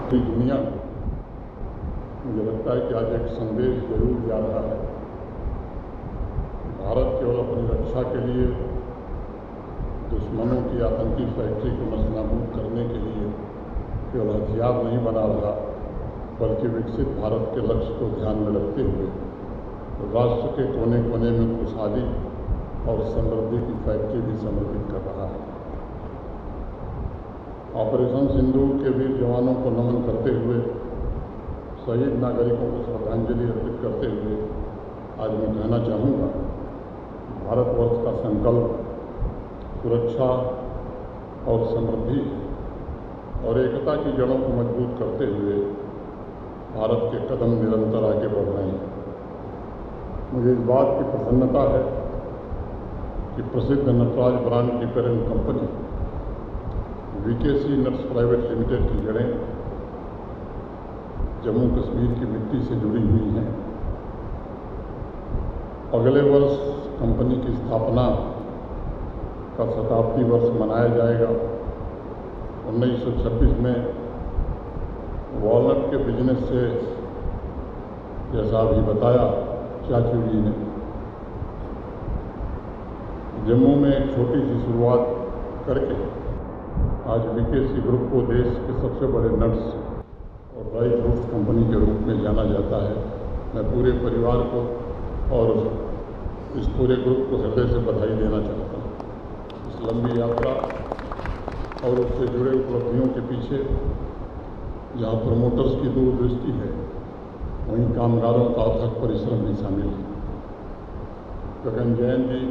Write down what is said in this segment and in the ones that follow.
पूरी दुनिया में मुझे लगता है कि आज एक संदेश जरूर जा रहा है। भारत केवल अपनी रक्षा के लिए दुश्मनों की आतंकी फैक्ट्री को नस्तानाबूद करने के लिए केवल हथियार नहीं बना रहा, बल्कि विकसित भारत के लक्ष्य को ध्यान में रखते हुए राष्ट्र के कोने कोने में खुशहाली और समृद्धि की फैक्ट्री भी समर्पित कर रहा है। ऑपरेशन सिंदूर के वीर जवानों को नमन करते हुए, शहीद नागरिकों को श्रद्धांजलि अर्पित करते हुए आज मैं कहना चाहूँगा, भारतवर्ष का संकल्प सुरक्षा और समृद्धि और एकता की जड़ों को मजबूत करते हुए भारत के कदम निरंतर आगे बढ़ रहे हैं। मुझे इस बात की प्रसन्नता है कि प्रसिद्ध नटराज ब्रांड की parent company वीकेसी nuts private limited की जड़ें जम्मू कश्मीर की मिट्टी से जुड़ी हुई हैं। अगले वर्ष कंपनी की स्थापना का शताब्दी वर्ष मनाया जाएगा। 1926 में वॉलनट के बिजनेस से, जैसा अभी बताया चाचू जी ने, जम्मू में एक छोटी सी शुरुआत करके आज वीकेसी ग्रुप को देश के सबसे बड़े नट्स और ड्राई फ्रूट्स कंपनी के रूप में जाना जाता है। मैं पूरे परिवार को और इस पूरे ग्रुप को हृदय से बधाई देना चाहता हूँ। इस लंबी यात्रा और उससे जुड़े उपलब्धियों के पीछे जहाँ प्रमोटर्स की दूरदृष्टि है, वहीं कामगारों का अथक परिश्रम भी शामिल है। गगन जैन जी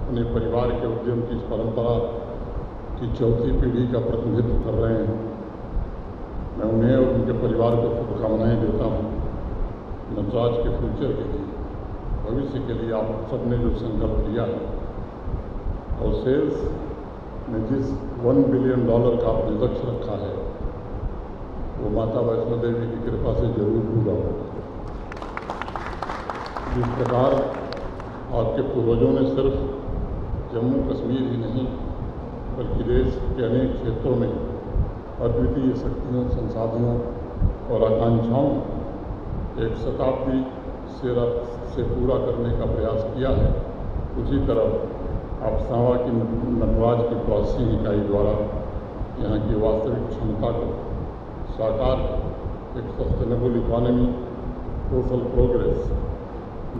अपने परिवार के उद्यम की इस परंपरा की चौथी पीढ़ी का प्रतिनिधित्व कर रहे हैं। मैं उन्हें और उनके परिवार को शुभकामनाएं देता हूँ। नटराज के फ्यूचर के लिए, भविष्य के लिए आप सबने जो संकल्प लिया है और सेल्स में जिस $1 बिलियन का आपने लक्ष्य रखा है, वो माता वैष्णो देवी की कृपा से जरूर पूरा होगा। जिस प्रकार आपके पूर्वजों ने सिर्फ जम्मू कश्मीर ही नहीं बल्कि देश के अनेक क्षेत्रों में अद्वितीय शक्तियों, संसाधनों और आकांक्षाओं एक शताब्दी से पूरा करने का प्रयास किया है, उसी तरह आप सांवा की नटराज की प्रोसेसिंग इकाई द्वारा यहाँ की वास्तविक क्षमता को साकार, एक सस्टेनेबल इकोनॉमी, सोशल प्रोग्रेस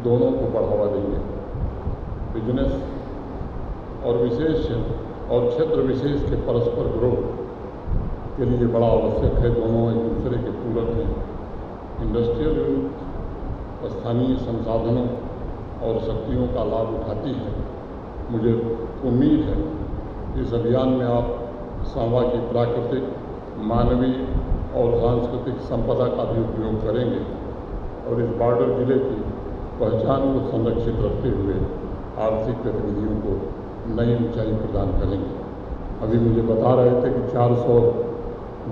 दोनों को बढ़ावा देंगे। बिजनेस और क्षेत्र विशेष के परस्पर ग्रोथ के लिए बड़ा आवश्यक है। दोनों एक दूसरे के पूरक हैं। इंडस्ट्रियल यूनिट स्थानीय संसाधनों और शक्तियों का लाभ उठाती है। मुझे उम्मीद है कि इस अभियान में आप सांवा की प्राकृतिक, मानवीय और सांस्कृतिक संपदा का भी उपयोग करेंगे और इस बॉर्डर जिले की पहचान को संरक्षित रखते हुए आर्थिक गतिविधियों को नई ऊंचाई प्रदान करेंगे। अभी मुझे बता रहे थे कि 400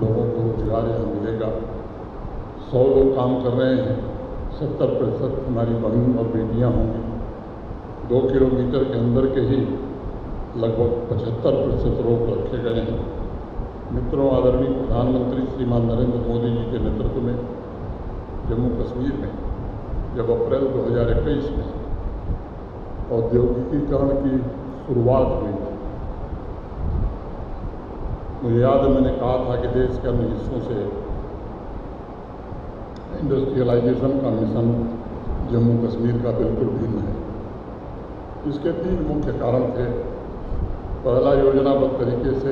लोगों को रोजगार यहाँ मिलेगा। 100 लोग काम कर रहे हैं, 70% हमारी बहन और बेटियाँ होंगी। 2 किलोमीटर के अंदर के ही लगभग 75% रोक रखे गए हैं। मित्रों, आदरणीय प्रधानमंत्री श्रीमान नरेंद्र मोदी जी के नेतृत्व में जम्मू कश्मीर में जब अप्रैल 2021 में औद्योगिकीकरण की शुरुआत हुई, मुझे याद है मैंने कहा था कि देश के अन्य हिस्सों से इंडस्ट्रियलाइजेशन का मिशन जम्मू कश्मीर का बिल्कुल भिन्न है। इसके 3 मुख्य कारण थे। पहला, योजनाबद्ध तरीके से